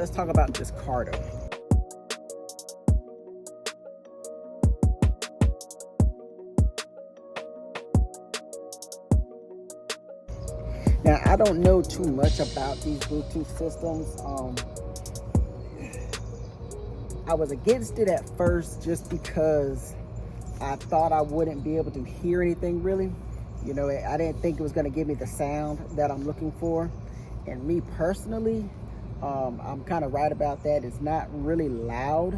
let's talk about this Cardo. Now, I don't know too much about these Bluetooth systems. I was against it at first just because I thought I wouldn't be able to hear anything really. You know, I didn't think it was going to give me the sound that I'm looking for. And me personally, I'm kind of right about that. It's not really loud,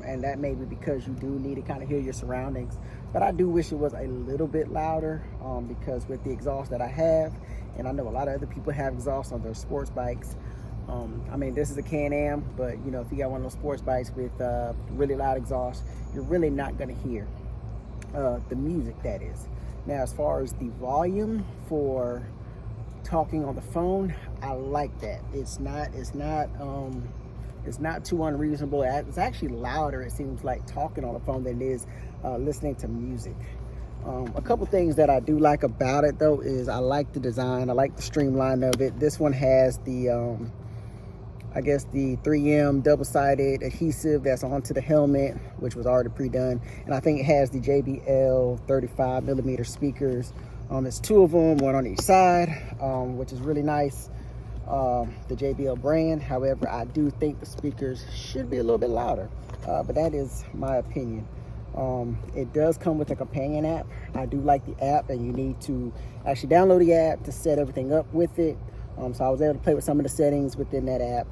and that may be because you do need to kind of hear your surroundings. But I do wish it was a little bit louder, because with the exhaust that I have, and I know a lot of other people have exhaust on their sports bikes. I mean, this is a Can-Am, but you know, if you got one of those sports bikes with really loud exhaust, you're really not going to hear the music, that is. Now, as far as the volume for talking on the phone, I like that. It's not too unreasonable. It's actually louder, it seems like, talking on the phone than it is listening to music. A couple things that I do like about it though is I like the design. I like the streamline of it. This one has the I guess the 3M double-sided adhesive that's onto the helmet, which was already pre-done. And I think it has the JBL 35mm speakers. There's two of them, one on each side, which is really nice. The JBL brand. However, I do think the speakers should be a little bit louder, but that is my opinion. It does come with a companion app. I do like the app, and you need to actually download the app to set everything up with it. So I was able to play with some of the settings within that app.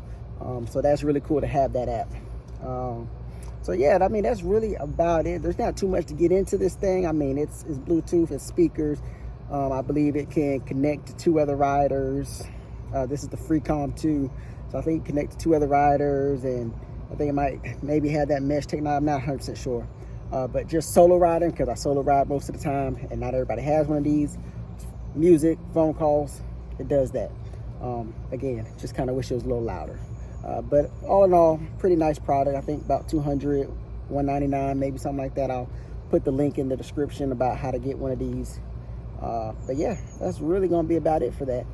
So that's really cool to have that app. So yeah, I mean, that's really about it. There's not too much to get into this thing. I mean, it's Bluetooth, it's speakers. I believe it can connect to 2 other riders. This is the Freecom 2. So I think it can connect to 2 other riders, and I think it might maybe have that mesh technology. I'm not 100% sure. But just solo riding, because I solo ride most of the time, and not everybody has one of these. Music, phone calls, it does that. Again, just kind of wish it was a little louder. But all in all, pretty nice product. I think about $200, $199, maybe something like that. I'll put the link in the description about how to get one of these. But yeah, that's really going to be about it for that.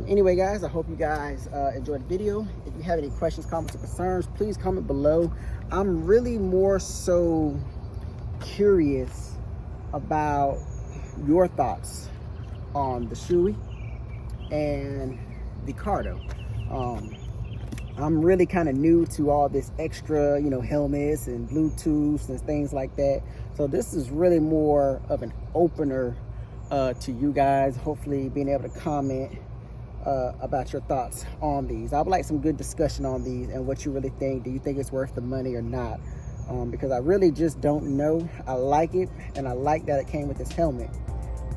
Anyway, guys, I hope you guys enjoyed the video. If you have any questions, comments, or concerns, please comment below. I'm really more so curious about your thoughts on the Shoei and the Cardo. I'm really kind of new to all this extra, you know, helmets and Bluetooths and things like that. So this is really more of an opener to you guys, hopefully being able to comment about your thoughts on these. I would like some good discussion on these and what you really think. Do you think it's worth the money or not? Because I really just don't know. I like it, and I like that it came with this helmet.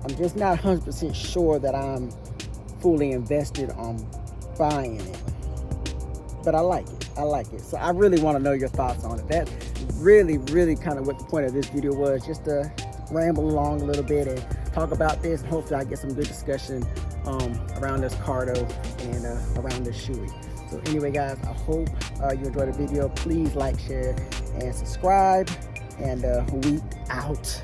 I'm just not 100% sure that I'm fully invested on buying it, but I like it. I like it. So I really want to know your thoughts on it. That's really kind of what the point of this video was, just to ramble along a little bit and talk about this, and hopefully I get some good discussion around this Cardo and around this Shoei. So anyway, guys, I hope you enjoyed the video. Please like, share, and subscribe, and we out.